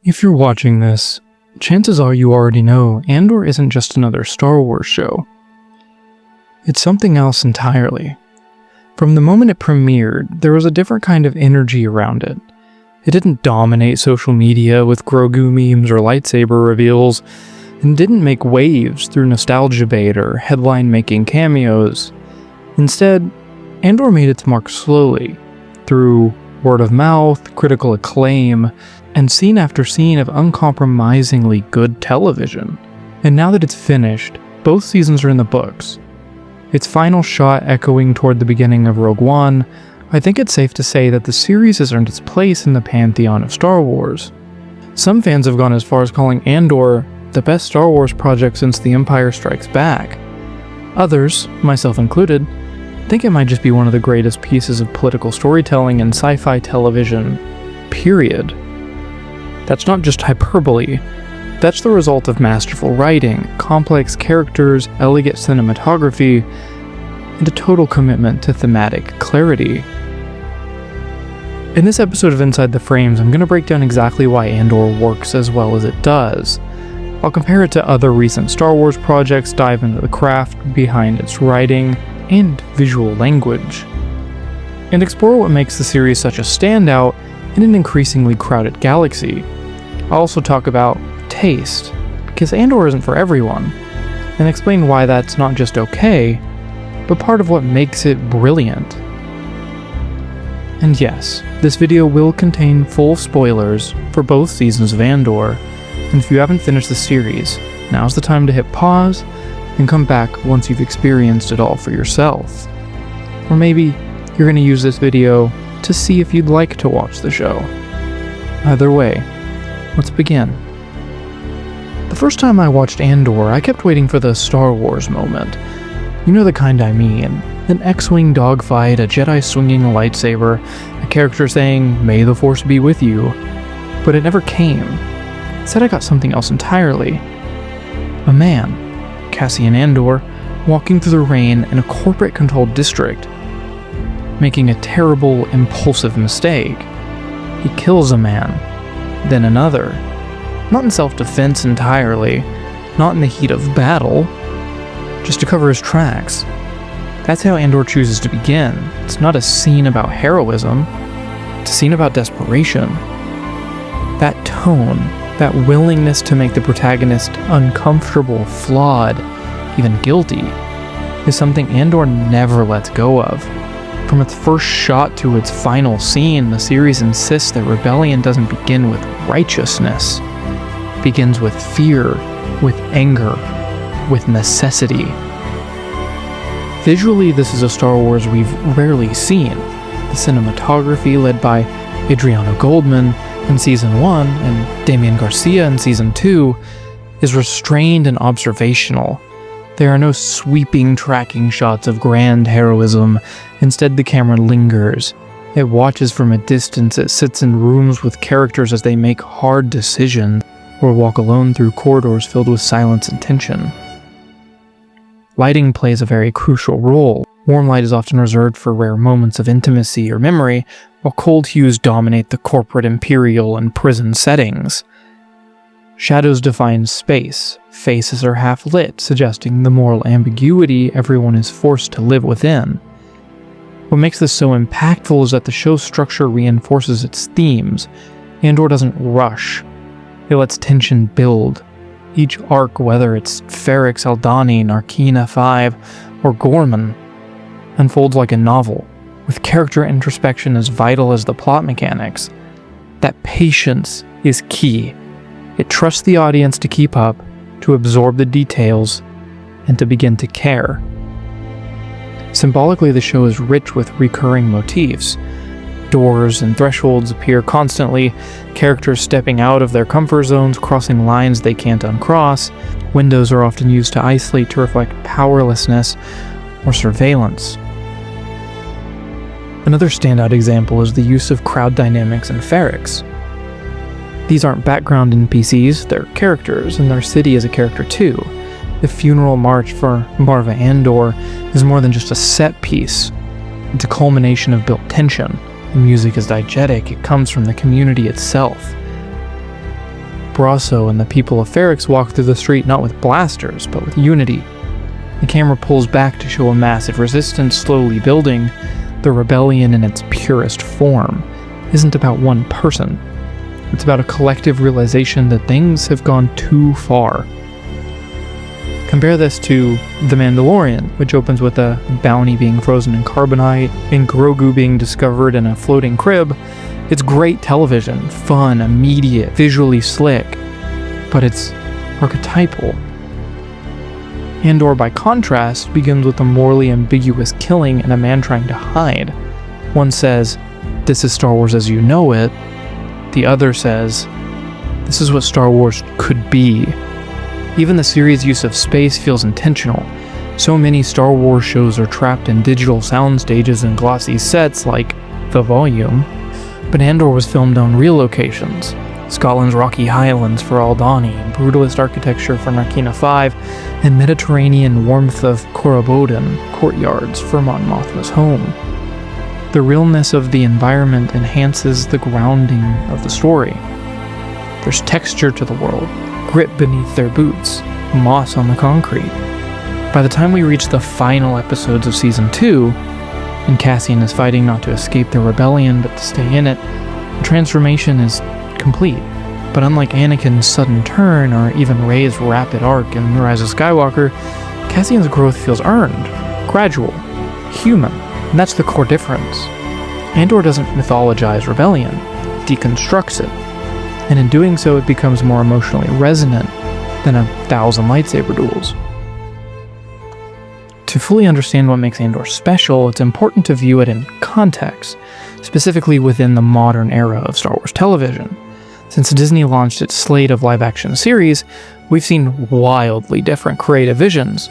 If you're watching this, chances are you already know Andor isn't just another Star Wars show. It's something else entirely. From the moment it premiered, there was a different kind of energy around it. It didn't dominate social media with Grogu memes or lightsaber reveals, and didn't make waves through nostalgia bait or headline-making cameos. Instead, Andor made its mark slowly, through word of mouth, critical acclaim, and scene after scene of uncompromisingly good television. And now that it's finished, both seasons are in the books. Its final shot echoing toward the beginning of Rogue One, I think it's safe to say that the series has earned its place in the pantheon of Star Wars. Some fans have gone as far as calling Andor the best Star Wars project since The Empire Strikes Back. Others, myself included, think it might just be one of the greatest pieces of political storytelling in sci-fi television, period. That's not just hyperbole. That's the result of masterful writing, complex characters, elegant cinematography, and a total commitment to thematic clarity. In this episode of Inside the Frames, I'm going to break down exactly why Andor works as well as it does. I'll compare it to other recent Star Wars projects, dive into the craft behind its writing and visual language, and explore what makes the series such a standout in an increasingly crowded galaxy. I'll also talk about taste, because Andor isn't for everyone, and explain why that's not just okay, but part of what makes it brilliant. And yes, this video will contain full spoilers for both seasons of Andor, and if you haven't finished the series, now's the time to hit pause and come back once you've experienced it all for yourself. Or maybe you're going to use this video to see if you'd like to watch the show. Either way, let's begin. The first time I watched Andor, I kept waiting for the Star Wars moment. You know the kind I mean. An X-Wing dogfight, a Jedi swinging a lightsaber, a character saying, "May the Force be with you." But it never came. Instead, I got something else entirely. A man, Cassian Andor, walking through the rain in a corporate-controlled district, making a terrible, impulsive mistake. He kills a man, then another. Not in self-defense entirely, not in the heat of battle, just to cover his tracks. That's how Andor chooses to begin. It's not a scene about heroism, it's a scene about desperation. That tone, that willingness to make the protagonist uncomfortable, flawed, even guilty, is something Andor never lets go of. From its first shot to its final scene, the series insists that rebellion doesn't begin with righteousness. It begins with fear, with anger, with necessity. Visually, this is a Star Wars we've rarely seen. The cinematography, led by Adriano Goldman in Season 1 and Damian Garcia in Season 2, is restrained and observational. There are no sweeping tracking shots of grand heroism. Instead, the camera lingers. It watches from a distance. It sits in rooms with characters as they make hard decisions, or walk alone through corridors filled with silence and tension. Lighting plays a very crucial role. Warm light is often reserved for rare moments of intimacy or memory, while cold hues dominate the corporate, imperial, and prison settings. Shadows define space. Faces are half-lit, suggesting the moral ambiguity everyone is forced to live within. What makes this so impactful is that the show's structure reinforces its themes. Andor doesn't rush. It lets tension build. Each arc, whether it's Ferrix Aldani, Narkina 5, or Gorman, unfolds like a novel, with character introspection as vital as the plot mechanics. That patience is key. It trusts the audience to keep up, to absorb the details, and to begin to care. Symbolically, the show is rich with recurring motifs. Doors and thresholds appear constantly, characters stepping out of their comfort zones, crossing lines they can't uncross. Windows are often used to isolate, to reflect powerlessness or surveillance. Another standout example is the use of crowd dynamics in Ferrix. These aren't background NPCs, they're characters, and their city is a character too. The funeral march for Marva Andor is more than just a set piece. It's a culmination of built tension. The music is diegetic, it comes from the community itself. Brasso and the people of Ferrix walk through the street not with blasters, but with unity. The camera pulls back to show a massive resistance slowly building. The rebellion in its purest form isn't about one person. It's about a collective realization that things have gone too far. Compare this to The Mandalorian, which opens with a bounty being frozen in carbonite and Grogu being discovered in a floating crib. It's great television, fun, immediate, visually slick, but it's archetypal. Andor, by contrast, begins with a morally ambiguous killing and a man trying to hide. One says, "This is Star Wars as you know it." The other says, "This is what Star Wars could be." Even the series' use of space feels intentional. So many Star Wars shows are trapped in digital sound stages and glossy sets like The Volume, but Andor was filmed on real locations. Scotland's rocky highlands for Aldhani, brutalist architecture for Narkina 5, and Mediterranean warmth of Korriboden courtyards for Mon Mothma's home. The realness of the environment enhances the grounding of the story. There's texture to the world, grit beneath their boots, moss on the concrete. By the time we reach the final episodes of Season 2, and Cassian is fighting not to escape the rebellion but to stay in it, the transformation is complete. But unlike Anakin's sudden turn or even Rey's rapid arc in The Rise of Skywalker, Cassian's growth feels earned, gradual, human, and that's the core difference. Andor doesn't mythologize rebellion, it deconstructs it, and in doing so it becomes more emotionally resonant than 1,000 lightsaber duels. To fully understand what makes Andor special, it's important to view it in context, specifically within the modern era of Star Wars television. Since Disney launched its slate of live-action series, we've seen wildly different creative visions,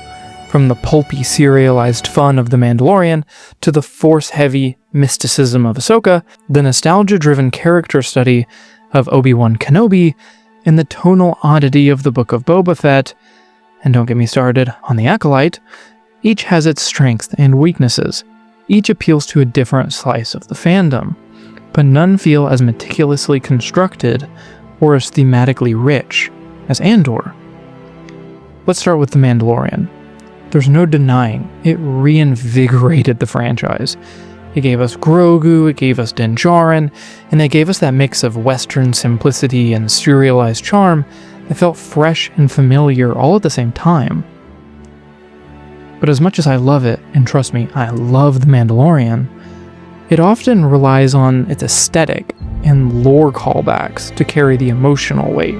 from the pulpy serialized fun of The Mandalorian to the force-heavy mysticism of Ahsoka, the nostalgia-driven character study of Obi-Wan Kenobi, and the tonal oddity of the Book of Boba Fett, and don't get me started on The Acolyte. Each has its strengths and weaknesses. Each appeals to a different slice of the fandom, but none feel as meticulously constructed or as thematically rich as Andor. Let's start with The Mandalorian. There's no denying it reinvigorated the franchise. It gave us Grogu, it gave us Din Djarin, and it gave us that mix of Western simplicity and serialized charm that felt fresh and familiar all at the same time. But as much as I love it, and trust me, I love The Mandalorian, it often relies on its aesthetic and lore callbacks to carry the emotional weight.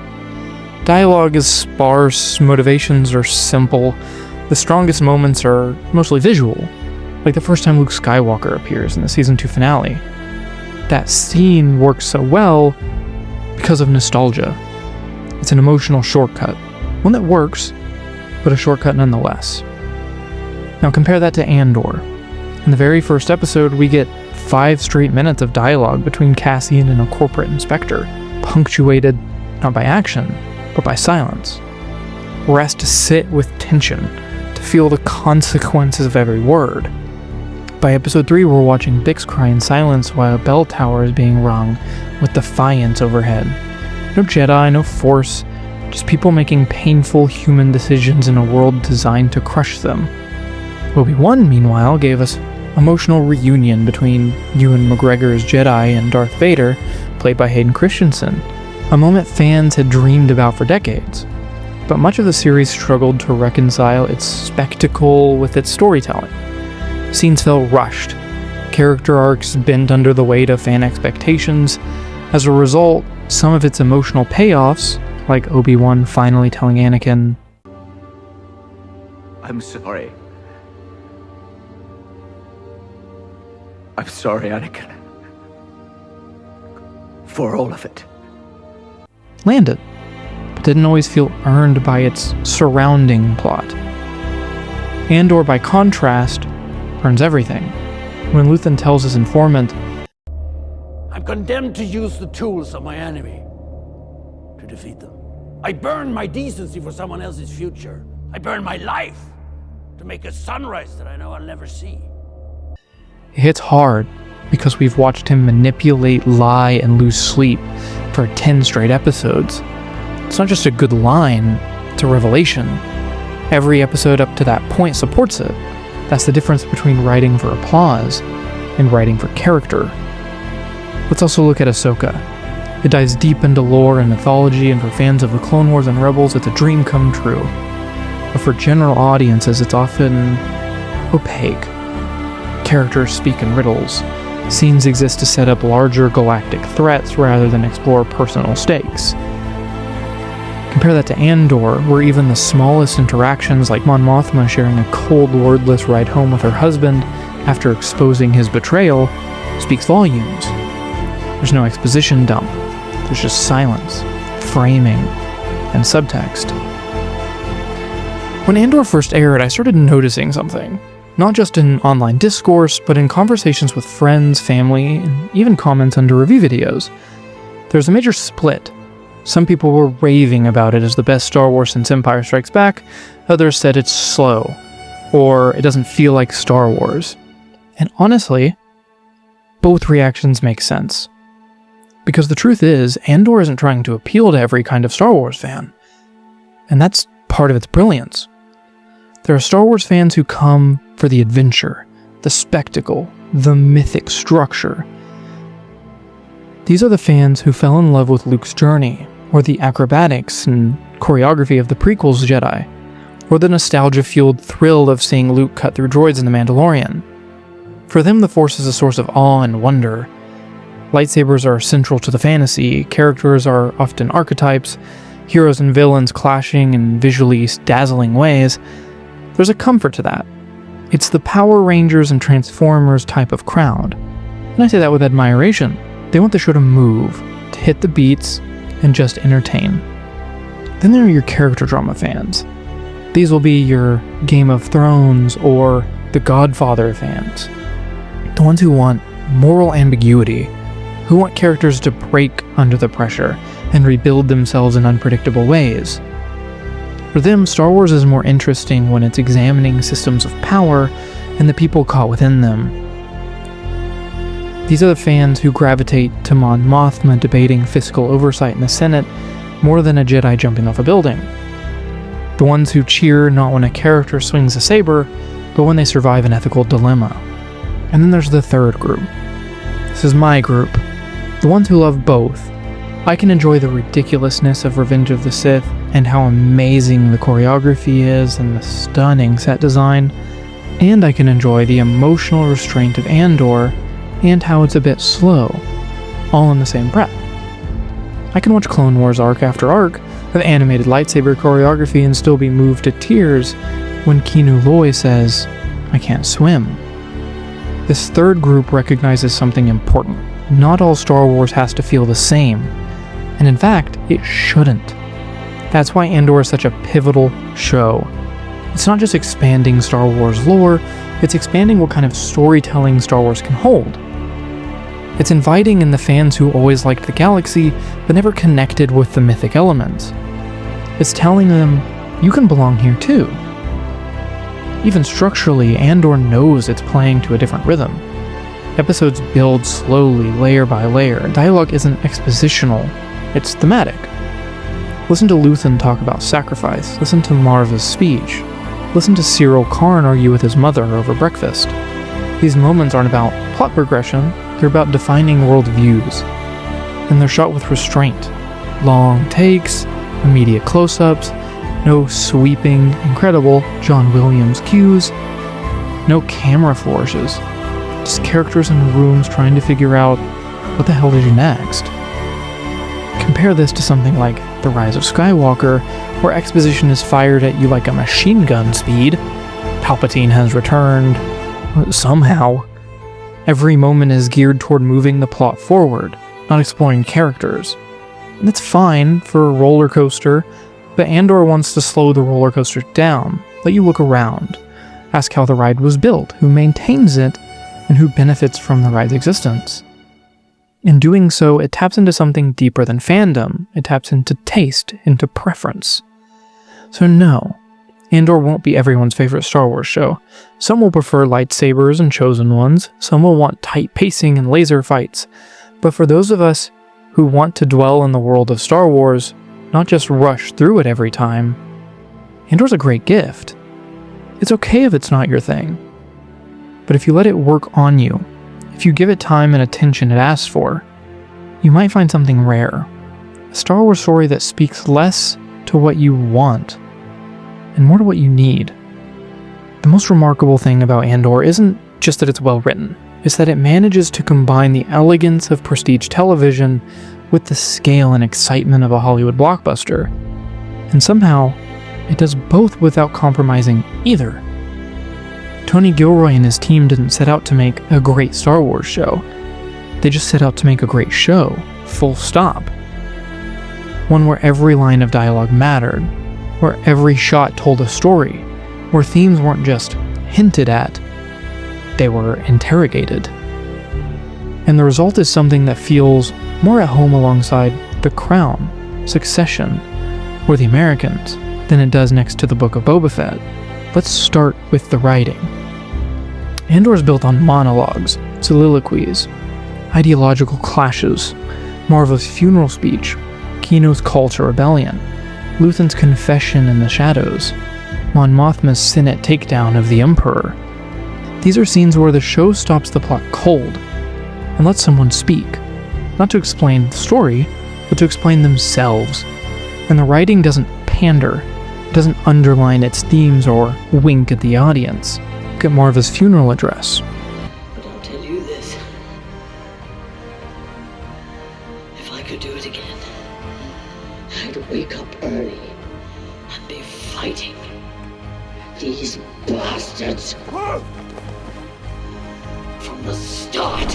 Dialogue is sparse, motivations are simple, the strongest moments are mostly visual, like the first time Luke Skywalker appears in the Season 2 finale. That scene works so well because of nostalgia. It's an emotional shortcut, one that works, but a shortcut nonetheless. Now compare that to Andor. In the very first episode, we get 5 straight minutes of dialogue between Cassian and a corporate inspector, punctuated not by action, but by silence. We're asked to sit with tension, to feel the consequences of every word. By episode 3, we're watching Bix cry in silence while a bell tower is being rung with defiance overhead. No Jedi, no Force, just people making painful human decisions in a world designed to crush them. Obi-Wan, meanwhile, gave us emotional reunion between Ewan McGregor's Jedi and Darth Vader, played by Hayden Christensen, a moment fans had dreamed about for decades. But much of the series struggled to reconcile its spectacle with its storytelling. Scenes felt rushed, character arcs bent under the weight of fan expectations. As a result, some of its emotional payoffs, like Obi-Wan finally telling Anakin, I'm sorry. I'm sorry, Anakin. For all of it. landed, but didn't always feel earned by its surrounding plot. Andor, by contrast, earns everything. When Luthen tells his informant, I'm condemned to use the tools of my enemy to defeat them. I burn my decency for someone else's future. I burn my life to make a sunrise that I know I'll never see. it hits hard because we've watched him manipulate, lie, and lose sleep for 10 straight episodes. It's not just a good line, it's a revelation. Every episode up to that point supports it. That's the difference between writing for applause and writing for character. Let's also look at Ahsoka. It dives deep into lore and mythology, and for fans of the Clone Wars and Rebels, it's a dream come true. But for general audiences, it's often opaque. Characters speak in riddles. Scenes exist to set up larger galactic threats rather than explore personal stakes. Compare that to Andor, where even the smallest interactions, like Mon Mothma sharing a cold, wordless ride home with her husband after exposing his betrayal, speaks volumes. There's no exposition dump. There's just silence, framing, and subtext. When Andor first aired, I started noticing something. Not just in online discourse, but in conversations with friends, family, and even comments under review videos. There's a major split. Some people were raving about it as the best Star Wars since Empire Strikes Back, others said it's slow, or it doesn't feel like Star Wars. And honestly, both reactions make sense. Because the truth is, Andor isn't trying to appeal to every kind of Star Wars fan. And that's part of its brilliance. There are Star Wars fans who come for the adventure, the spectacle, the mythic structure. These are the fans who fell in love with Luke's journey, or the acrobatics and choreography of the prequels Jedi, or the nostalgia-fueled thrill of seeing Luke cut through droids in The Mandalorian. For them, the Force is a source of awe and wonder. Lightsabers are central to the fantasy, characters are often archetypes, heroes and villains clashing in visually dazzling ways. There's a comfort to that. It's the Power Rangers and Transformers type of crowd. And I say that with admiration. They want the show to move, to hit the beats, and just entertain. Then there are your character drama fans. These will be your Game of Thrones or The Godfather fans. The ones who want moral ambiguity, who want characters to break under the pressure and rebuild themselves in unpredictable ways. For them, Star Wars is more interesting when it's examining systems of power and the people caught within them. These are the fans who gravitate to Mon Mothma debating fiscal oversight in the Senate more than a Jedi jumping off a building. The ones who cheer not when a character swings a saber, but when they survive an ethical dilemma. And then there's the third group. This is my group. The ones who love both. I can enjoy the ridiculousness of Revenge of the Sith and how amazing the choreography is and the stunning set design, and I can enjoy the emotional restraint of Andor and how it's a bit slow, all in the same breath. I can watch Clone Wars arc after arc of animated lightsaber choreography and still be moved to tears when Keanu Loy says, "I can't swim." This third group recognizes something important. Not all Star Wars has to feel the same, and in fact, it shouldn't. That's why Andor is such a pivotal show. It's not just expanding Star Wars lore, it's expanding what kind of storytelling Star Wars can hold. It's inviting in the fans who always liked the galaxy, but never connected with the mythic elements. It's telling them, you can belong here too. Even structurally, Andor knows it's playing to a different rhythm. Episodes build slowly, layer by layer. Dialogue isn't expositional, it's thematic. Listen to Luthen talk about sacrifice. Listen to Marva's speech. Listen to Cyril Karn argue with his mother over breakfast. These moments aren't about plot progression, they're about defining worldviews. And they're shot with restraint. Long takes, immediate close-ups, no sweeping, incredible John Williams cues, no camera flourishes. Just characters in rooms trying to figure out what the hell to do next. Compare this to something like The Rise of Skywalker, where exposition is fired at you like a machine gun speed. Palpatine has returned. Somehow. Every moment is geared toward moving the plot forward, not exploring characters. And that's fine for a roller coaster, but Andor wants to slow the roller coaster down, let you look around, ask how the ride was built, who maintains it, and who benefits from the ride's existence. In doing so, it taps into something deeper than fandom. It taps into taste, into preference. So no, Andor won't be everyone's favorite Star Wars show. Some will prefer lightsabers and chosen ones, some will want tight pacing and laser fights, but for those of us who want to dwell in the world of Star Wars, not just rush through it every time. Andor's a great gift. It's okay if it's not your thing. But if you let it work on you, if you give it time and attention it asks for, you might find something rare. A Star Wars story that speaks less to what you want and more to what you need. The most remarkable thing about Andor isn't just that it's well written, it's that it manages to combine the elegance of prestige television with the scale and excitement of a Hollywood blockbuster. And somehow, it does both without compromising either. Tony Gilroy and his team didn't set out to make a great Star Wars show. They just set out to make a great show, full stop. One where every line of dialogue mattered, where every shot told a story, where themes weren't just hinted at, they were interrogated. And the result is something that feels more at home alongside The Crown, Succession, or The Americans than it does next to the Book of Boba Fett. Let's start with the writing. Andor is built on monologues, soliloquies, ideological clashes, Marva's funeral speech, Kino's call to rebellion, Luthen's confession in the shadows, Mon Mothma's Senate takedown of the Emperor. These are scenes where the show stops the plot cold and lets someone speak, not to explain the story, but to explain themselves. And the writing doesn't pander, it doesn't underline its themes or wink at the audience. Look at Marva's funeral address. But I'll tell you this. If I could do it again, I'd wake up early and be fighting these bastards from the start.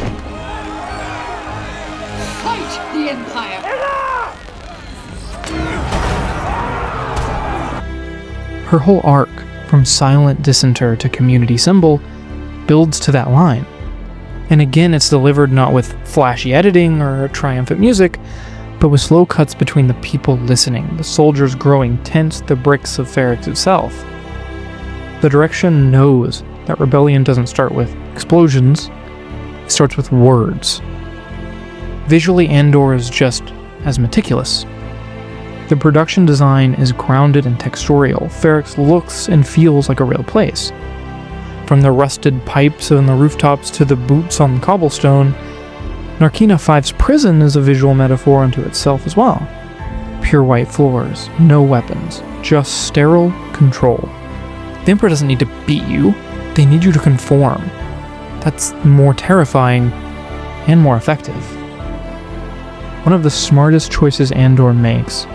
Fight the Empire! Her whole arc, from silent dissenter to community symbol, builds to that line. And again, it's delivered not with flashy editing or triumphant music, but with slow cuts between the people listening, the soldiers growing tense, the bricks of Ferrix itself. The direction knows that rebellion doesn't start with explosions, it starts with words. Visually, Andor is just as meticulous. The production design is grounded and texturial. Ferrix looks and feels like a real place. From the rusted pipes on the rooftops to the boots on cobblestone, Narkina 5's prison is a visual metaphor unto itself as well. Pure white floors, no weapons, just sterile control. The Emperor doesn't need to beat you, they need you to conform. That's more terrifying and more effective. One of the smartest choices Andor makes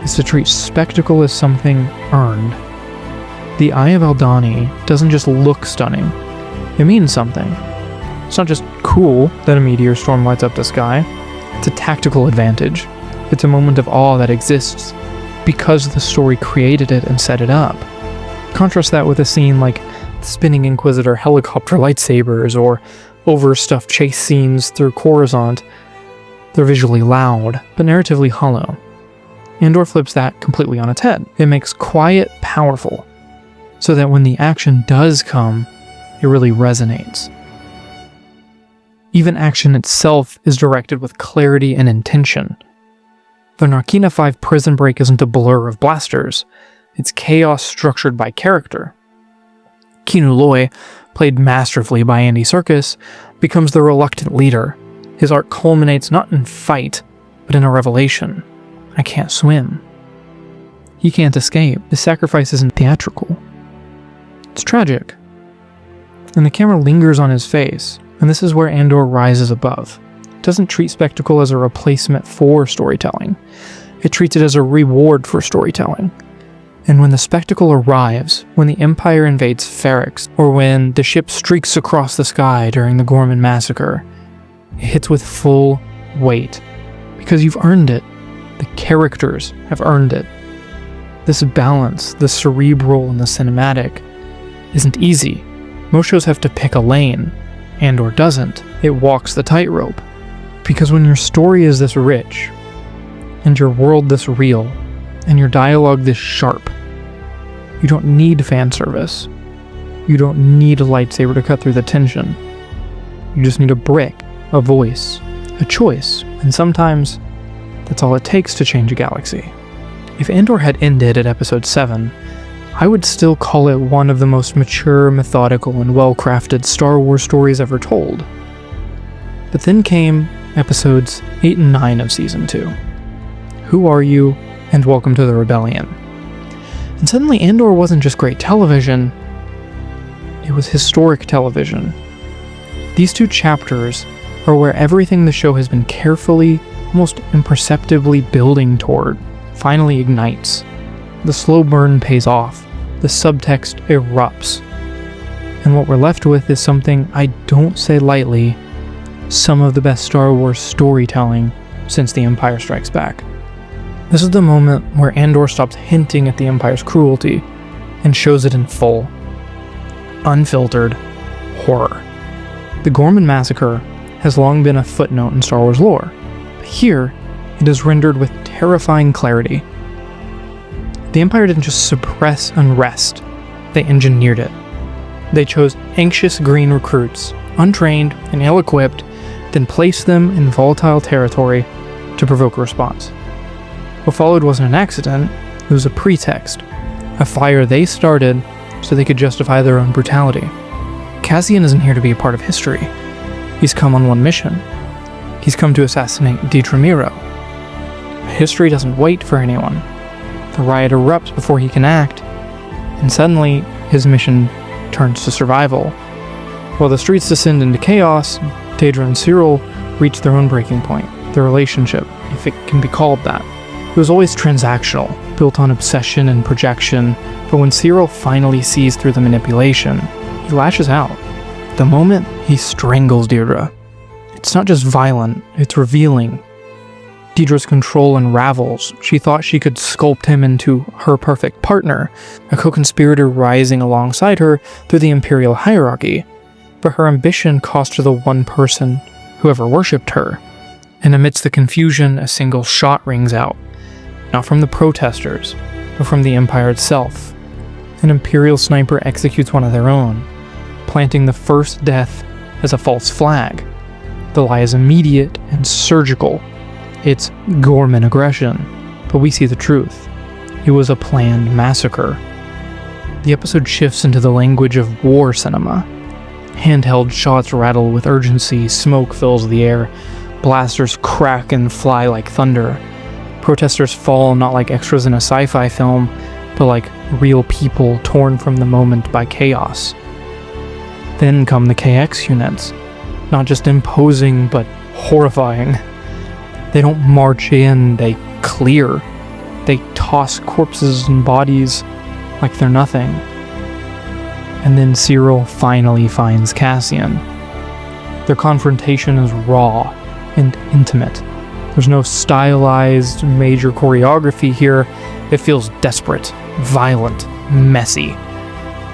is to treat spectacle as something earned. The Eye of Aldhani doesn't just look stunning, it means something. It's not just cool that a meteor storm lights up the sky, it's a tactical advantage. It's a moment of awe that exists because the story created it and set it up. Contrast that with a scene like spinning Inquisitor helicopter lightsabers or overstuffed chase scenes through Coruscant. They're visually loud, but narratively hollow. Andor flips that completely on its head. It makes quiet powerful, so that when the action does come, it really resonates. Even action itself is directed with clarity and intention. The Narkina 5 prison break isn't a blur of blasters, it's chaos structured by character. Keanu Loy, played masterfully by Andy Serkis, becomes the reluctant leader. His arc culminates not in fight, but in a revelation. I can't swim. He can't escape. His sacrifice isn't theatrical. It's tragic. And the camera lingers on his face, and this is where Andor rises above. It doesn't treat spectacle as a replacement for storytelling. It treats it as a reward for storytelling. And when the spectacle arrives, when the Empire invades Ferrix, or when the ship streaks across the sky during the Gorman massacre, it hits with full weight. Because you've earned it. The characters have earned it. This balance, the cerebral and the cinematic, isn't easy. Most shows have to pick a lane. Andor doesn't. It walks the tightrope. Because when your story is this rich, and your world this real, and your dialogue this sharp, you don't need fan service. You don't need a lightsaber to cut through the tension. You just need a brick, a voice, a choice, and sometimes that's all it takes to change a galaxy. If Andor had ended at Episode 7, I would still call it one of the most mature, methodical, and well-crafted Star Wars stories ever told. But then came Episodes 8 and 9 of Season 2. Who Are You? And Welcome to the Rebellion. And suddenly Andor wasn't just great television, it was historic television. These two chapters are where everything the show has been carefully, almost imperceptibly building toward finally ignites. The slow burn pays off. The subtext erupts. And what we're left with is something I don't say lightly, some of the best Star Wars storytelling since The Empire Strikes Back. This is the moment where Andor stops hinting at the Empire's cruelty and shows it in full. Unfiltered horror. The Gorman massacre has long been a footnote in Star Wars lore, but here it is rendered with terrifying clarity. The Empire didn't just suppress unrest, they engineered it. They chose anxious green recruits, untrained and ill-equipped, then placed them in volatile territory to provoke a response. What followed wasn't an accident, it was a pretext, a fire they started so they could justify their own brutality. Cassian isn't here to be a part of history. He's come on one mission. He's come to assassinate Dedra Meero. History doesn't wait for anyone. The riot erupts before he can act, and suddenly his mission turns to survival. While the streets descend into chaos, Dedra and Cyril reach their own breaking point, their relationship, if it can be called that. It was always transactional, built on obsession and projection, but when Cyril finally sees through the manipulation, he lashes out. The moment he strangles Dedra, it's not just violent, it's revealing. Dedra's control unravels. She thought she could sculpt him into her perfect partner, a co-conspirator rising alongside her through the Imperial hierarchy. But her ambition cost her the one person who ever worshipped her. And amidst the confusion, a single shot rings out. Not from the protesters, but from the Empire itself. An Imperial sniper executes one of their own, planting the first death as a false flag. The lie is immediate and surgical. It's Gorman aggression, but we see the truth. It was a planned massacre. The episode shifts into the language of war cinema. Handheld shots rattle with urgency, smoke fills the air, blasters crack and fly like thunder. Protesters fall not like extras in a sci-fi film, but like real people torn from the moment by chaos. Then come the KX units, not just imposing, but horrifying. They don't march in, they clear. They toss corpses and bodies like they're nothing. And then Cyril finally finds Cassian. Their confrontation is raw and intimate. There's no stylized major choreography here. It feels desperate, violent, messy.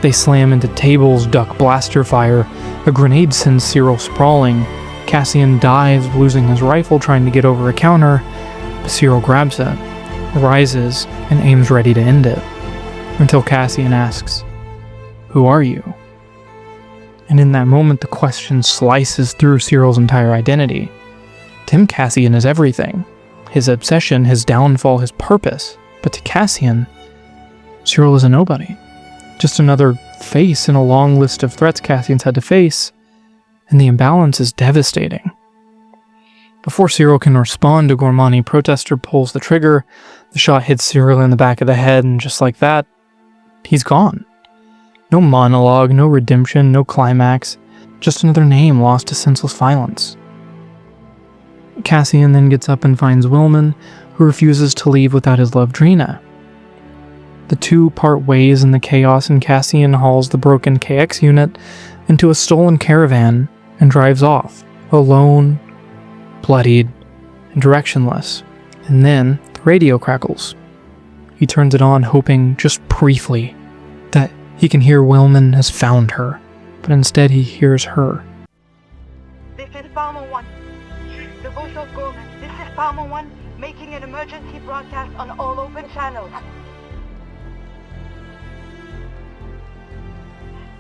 They slam into tables, duck blaster fire. A grenade sends Cyril sprawling. Cassian dives, losing his rifle trying to get over a counter, but Cyril grabs it, rises, and aims ready to end it. Until Cassian asks, "Who are you?" And in that moment, the question slices through Cyril's entire identity. To him, Cassian is everything. His obsession, his downfall, his purpose. But to Cassian, Cyril is a nobody. Just another face in a long list of threats Cassian's had to face, and the imbalance is devastating. Before Cyril can respond, a Gormani protester pulls the trigger, the shot hits Cyril in the back of the head, and just like that, he's gone. No monologue, no redemption, no climax, just another name lost to senseless violence. Cassian then gets up and finds Wilman, who refuses to leave without his love Drina. The two part ways in the chaos, and Cassian hauls the broken KX unit into a stolen caravan and drives off, alone, bloodied, and directionless. And then the radio crackles. He turns it on, hoping just briefly that he can hear Wilman has found her, but instead he hears her. This is Palmer 1. The voice of Gorman. This is Palmer 1, making an emergency broadcast on all open channels.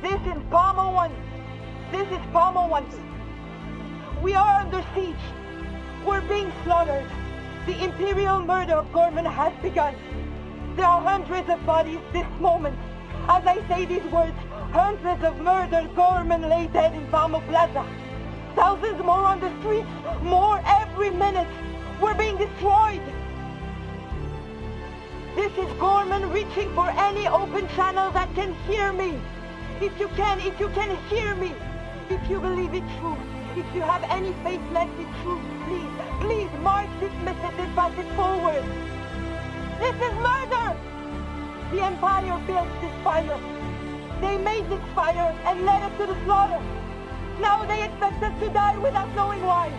This is Palmer 1. This is Palmer 1. We are under siege. We're being slaughtered. The Imperial murder of Gorman has begun. There are hundreds of bodies this moment. As I say these words, hundreds of murdered Gorman lay dead in Palmo Plaza. Thousands more on the streets, more every minute. We're being destroyed. This is Gorman reaching for any open channel that can hear me. If you can hear me. If you believe it's true. If you have any faith left in truth, please mark this message and pass it forward. This is murder! The Empire built this fire. They made this fire and led us to the slaughter. Now they expect us to die without knowing why.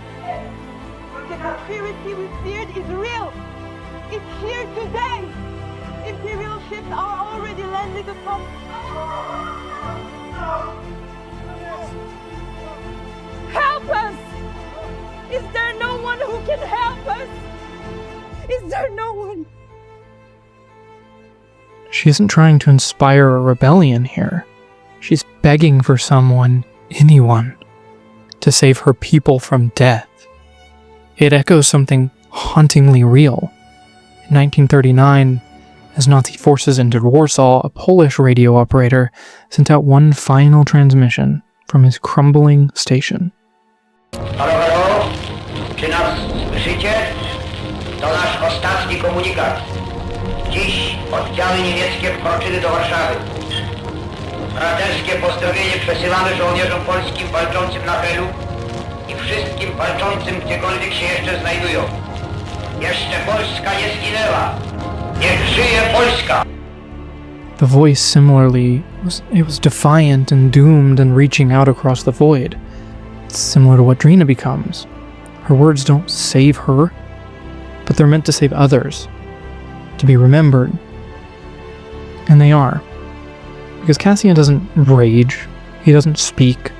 The conspiracy we feared is real. It's here today. Imperial ships are already landing upon... Help us! Is there no one who can help us? Is there no one? She isn't trying to inspire a rebellion here. She's begging for someone, anyone, to save her people from death. It echoes something hauntingly real. In 1939, as Nazi forces entered Warsaw, a Polish radio operator sent out one final transmission from his crumbling station. Halo, halo? Czy nas słyszycie? To nasz ostatni komunikat. Dziś oddziały niemieckie wkroczyły do Warszawy. Braterskie pozdrowienie przesyłamy żołnierzom polskim walczącym na Helu i wszystkim walczącym gdziekolwiek się jeszcze znajdują. Jeszcze Polska nie zginęła. Niech żyje Polska! The voice similarly was defiant and doomed and reaching out across the void. It's similar to what Drina becomes. Her words don't save her, but they're meant to save others, to be remembered. And they are. Because Cassian doesn't rage, he doesn't speak.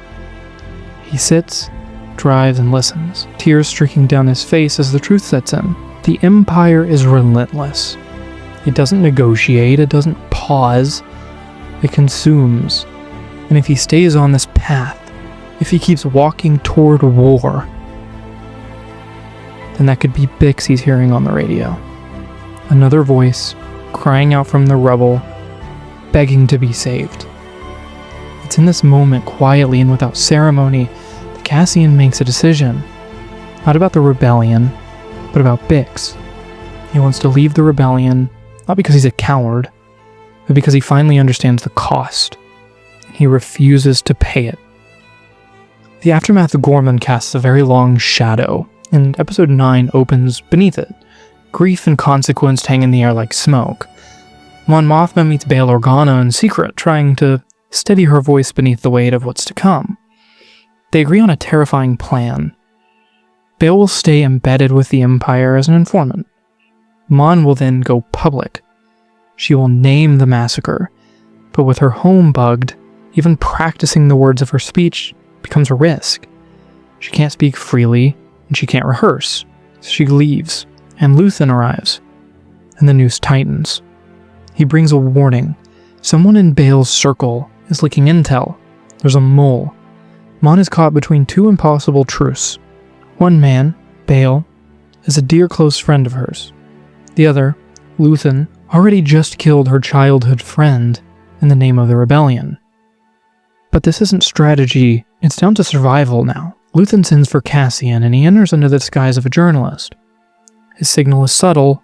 He sits, drives, and listens, tears streaking down his face as the truth sets in. The Empire is relentless. It doesn't negotiate, it doesn't pause, it consumes. And if he stays on this path, if he keeps walking toward war, then that could be Bix he's hearing on the radio. Another voice, crying out from the rubble, begging to be saved. It's in this moment, quietly and without ceremony, that Cassian makes a decision. Not about the rebellion, but about Bix. He wants to leave the rebellion, not because he's a coward, but because he finally understands the cost. He refuses to pay it. The aftermath of Gorman casts a very long shadow, and episode 9 opens beneath it. Grief and consequence hang in the air like smoke. Mon Mothma meets Bail Organa in secret, trying to steady her voice beneath the weight of what's to come. They agree on a terrifying plan. Bail will stay embedded with the Empire as an informant. Mon will then go public. She will name the massacre, but with her home bugged, even practicing the words of her speech becomes a risk. She can't speak freely, and she can't rehearse. She leaves, and Luthen arrives, and the noose tightens. He brings a warning. Someone in Bail's circle is leaking intel. There's a mole. Mon is caught between two impossible truths. One man, Bail, is a dear close friend of hers. The other, Luthen, already just killed her childhood friend in the name of the rebellion. But this isn't strategy, it's down to survival now. Luthen sends for Cassian, and he enters under the disguise of a journalist. His signal is subtle.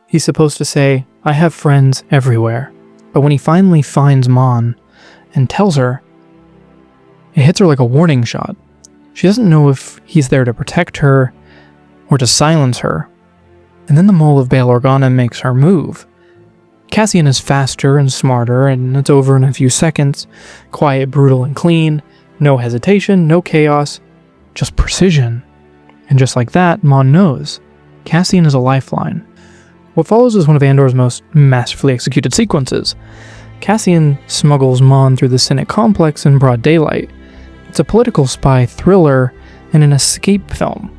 He's supposed to say, "I have friends everywhere." But when he finally finds Mon and tells her, it hits her like a warning shot. She doesn't know if he's there to protect her or to silence her. And then the mole of Bail Organa makes her move. Cassian is faster and smarter, and it's over in a few seconds. Quiet, brutal, and clean. No hesitation, no chaos, just precision. And just like that, Mon knows. Cassian is a lifeline. What follows is one of Andor's most masterfully executed sequences. Cassian smuggles Mon through the Senate complex in broad daylight. It's a political spy thriller and an escape film.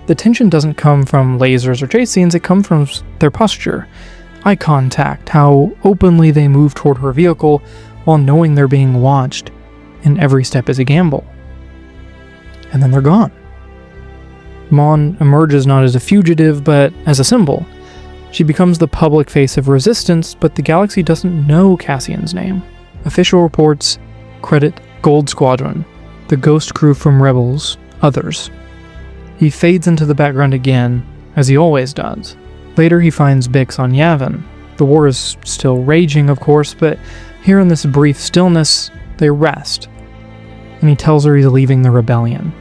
The tension doesn't come from lasers or chase scenes, it comes from their posture. Eye contact, how openly they move toward her vehicle while knowing they're being watched, and every step is a gamble. And then they're gone. Mon emerges not as a fugitive, but as a symbol. She becomes the public face of resistance, but the galaxy doesn't know Cassian's name. Official reports credit Gold Squadron, the ghost crew from Rebels, others. He fades into the background again, as he always does. Later he finds Bix on Yavin. The war is still raging, of course, but here in this brief stillness, they rest. And he tells her he's leaving the rebellion.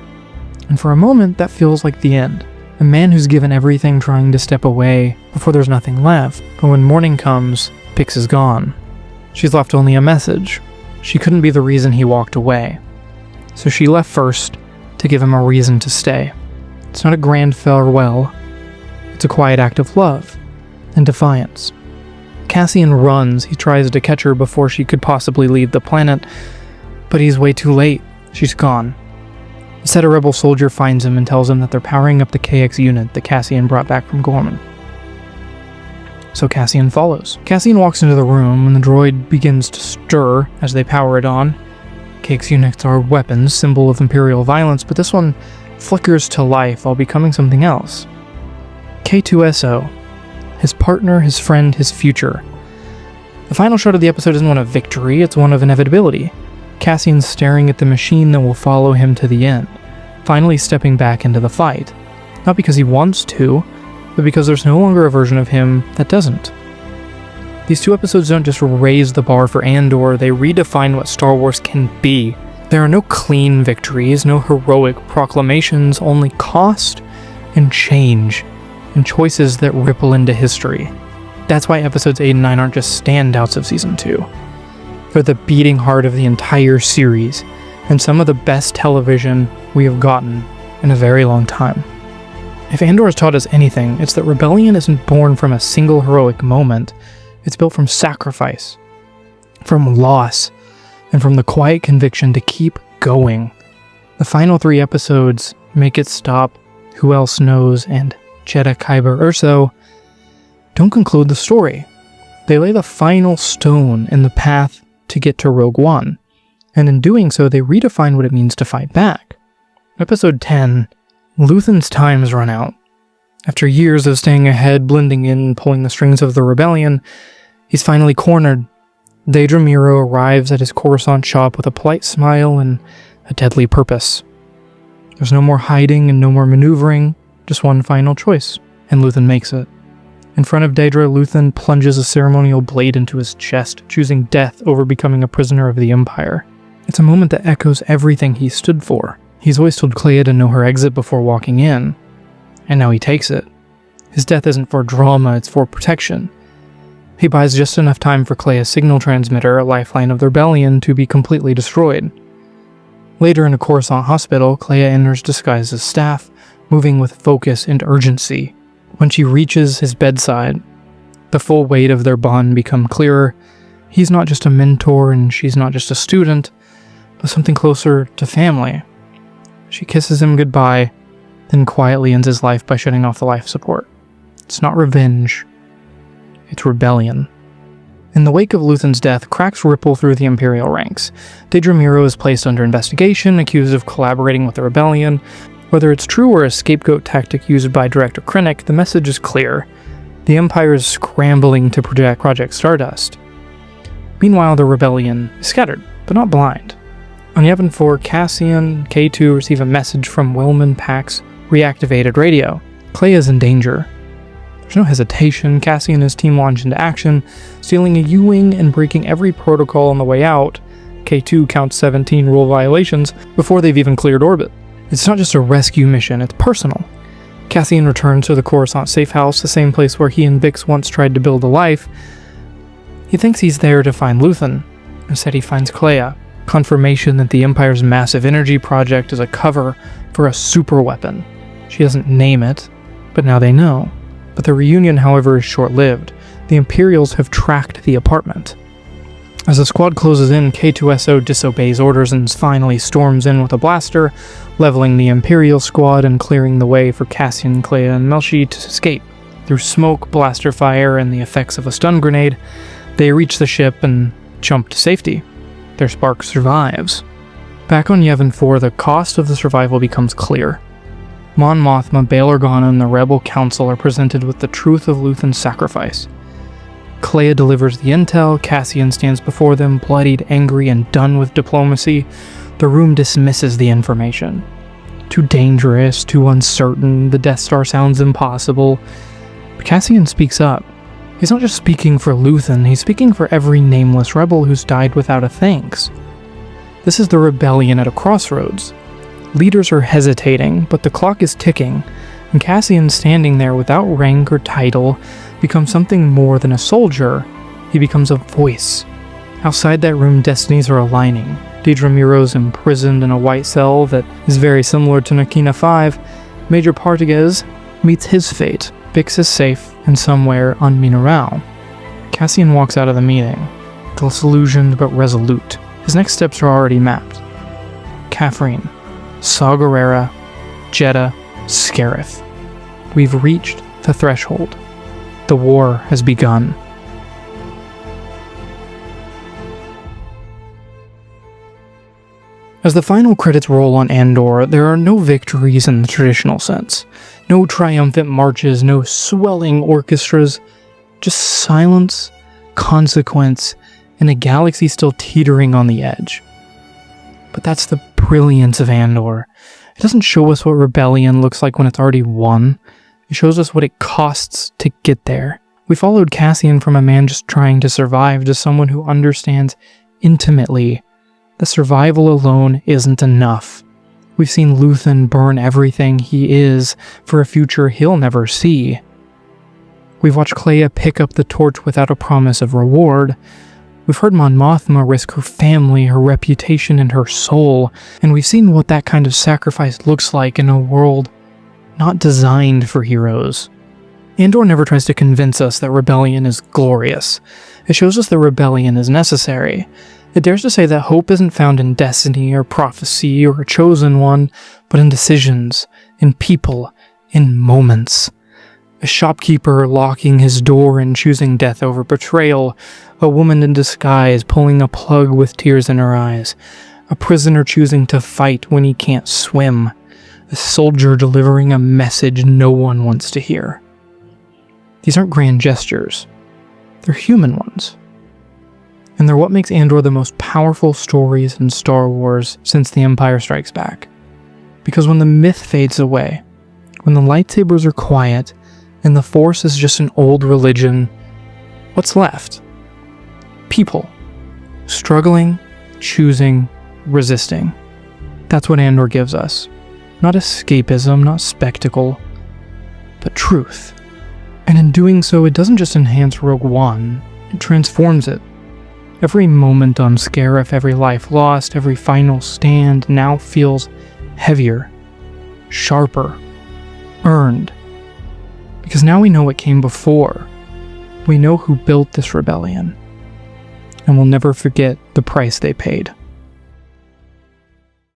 And for a moment, that feels like the end. A man who's given everything trying to step away before there's nothing left. But when morning comes, Bix is gone. She's left only a message. She couldn't be the reason he walked away. So she left first to give him a reason to stay. It's not a grand farewell. It's a quiet act of love and defiance. Cassian runs. He tries to catch her before she could possibly leave the planet, but he's way too late. She's gone. Instead, a rebel soldier finds him and tells him that they're powering up the KX unit that Cassian brought back from Gorman. So Cassian follows. Cassian walks into the room and the droid begins to stir as they power it on. KX units are weapons, symbol of Imperial violence, but this one flickers to life while becoming something else. K2SO. His partner, his friend, his future. The final shot of the episode isn't one of victory, it's one of inevitability. Cassian's staring at the machine that will follow him to the end, finally stepping back into the fight. Not because he wants to, but because there's no longer a version of him that doesn't. These two episodes don't just raise the bar for Andor, they redefine what Star Wars can be. There are no clean victories, no heroic proclamations, only cost and change, and choices that ripple into history. That's why episodes 8 and 9 aren't just standouts of Season 2. They're the beating heart of the entire series, and some of the best television we have gotten in a very long time. If Andor has taught us anything, it's that rebellion isn't born from a single heroic moment. It's built from sacrifice, from loss, and from the quiet conviction to keep going. The final 3 episodes make it stop, Who Else Knows, and Jedha Kyber Urso don't conclude the story. They lay the final stone in the path to get to Rogue One, and in doing so, they redefine what it means to fight back. Episode 10, Luthen's time's run out. After years of staying ahead, blending in, pulling the strings of the rebellion, he's finally cornered. Dedra Meero arrives at his Coruscant shop with a polite smile and a deadly purpose. There's no more hiding and no more maneuvering, just one final choice, and Luthen makes it. In front of Dedra, Luthen plunges a ceremonial blade into his chest, choosing death over becoming a prisoner of the Empire. It's a moment that echoes everything he stood for. He's always told Kleya to know her exit before walking in, and now he takes it. His death isn't for drama, it's for protection. He buys just enough time for Kleya's signal transmitter, a lifeline of the rebellion, to be completely destroyed. Later in a Coruscant hospital, Kleya enters disguised as staff, moving with focus and urgency. When she reaches his bedside, the full weight of their bond becomes clearer. He's not just a mentor and she's not just a student, but something closer to family. She kisses him goodbye, then quietly ends his life by shutting off the life support. It's not revenge, it's rebellion. In the wake of Luthen's death, cracks ripple through the Imperial ranks. Dedra Meero is placed under investigation, accused of collaborating with the rebellion. Whether it's true or a scapegoat tactic used by Director Krennic, the message is clear. The Empire is scrambling to protect Project Stardust. Meanwhile, the rebellion is scattered, but not blind. On Yavin 4, Cassian, K2 receive a message from Wilman Pack's reactivated radio. Kleya's in danger. There's no hesitation. Cassian and his team launch into action, stealing a U-wing and breaking every protocol on the way out. K2 counts 17 rule violations before they've even cleared orbit. It's not just a rescue mission, it's personal. Cassian returns to the Coruscant safe house, the same place where he and Bix once tried to build a life. He thinks he's there to find Luthen. Instead, he finds Kleya, confirmation that the Empire's massive energy project is a cover for a super weapon. She doesn't name it, but now they know. But the reunion, however, is short-lived. The Imperials have tracked the apartment. As the squad closes in, K2SO disobeys orders and finally storms in with a blaster, leveling the Imperial squad and clearing the way for Cassian, Kleya, and Melshi to escape. Through smoke, blaster fire, and the effects of a stun grenade, they reach the ship and jump to safety. Their spark survives. Back on Yavin 4, the cost of the survival becomes clear. Mon Mothma, Bail Organa, and the Rebel Council are presented with the truth of Luthen's sacrifice. Kleya delivers the intel, Cassian stands before them, bloodied, angry, and done with diplomacy. The room dismisses the information. Too dangerous, too uncertain, the Death Star sounds impossible. But Cassian speaks up. He's not just speaking for Luthen, he's speaking for every nameless rebel who's died without a thanks. This is the rebellion at a crossroads. Leaders are hesitating, but the clock is ticking, and Cassian standing there without rank or title becomes something more than a soldier. He becomes a voice. Outside that room, destinies are aligning. Deidre Miro's imprisoned in a white cell that is very similar to Nakina 5. Major Partiguez meets his fate. Bix is safe and somewhere on Mineral. Cassian walks out of the meeting, disillusioned but resolute. His next steps are already mapped. Catherine, Saw Gerrera, Jedha, Scarif. We've reached the threshold. The war has begun. As the final credits roll on Andor, there are no victories in the traditional sense. No triumphant marches, no swelling orchestras, just silence, consequence, and a galaxy still teetering on the edge. But that's the brilliance of Andor. It doesn't show us what rebellion looks like when it's already won. It shows us what it costs to get there. We followed Cassian from a man just trying to survive to someone who understands intimately that survival alone isn't enough. We've seen Luthen burn everything he is for a future he'll never see. We've watched Kleya pick up the torch without a promise of reward. We've heard Mon Mothma risk her family, her reputation, and her soul, and we've seen what that kind of sacrifice looks like in a world not designed for heroes. Andor never tries to convince us that rebellion is glorious. It shows us that rebellion is necessary. It dares to say that hope isn't found in destiny or prophecy or a chosen one, but in decisions, in people, in moments. A shopkeeper locking his door and choosing death over betrayal, a woman in disguise pulling a plug with tears in her eyes, a prisoner choosing to fight when he can't swim, a soldier delivering a message no one wants to hear. These aren't grand gestures, they're human ones. And they're what makes Andor the most powerful stories in Star Wars since The Empire Strikes Back. Because when the myth fades away, when the lightsabers are quiet, and the Force is just an old religion, what's left? People. Struggling, choosing, resisting. That's what Andor gives us. Not escapism, not spectacle, but truth. And in doing so, it doesn't just enhance Rogue One, it transforms it. Every moment on Scarif, every life lost, every final stand now feels heavier, sharper, earned. Because now we know what came before. We know who built this rebellion. And we'll never forget the price they paid.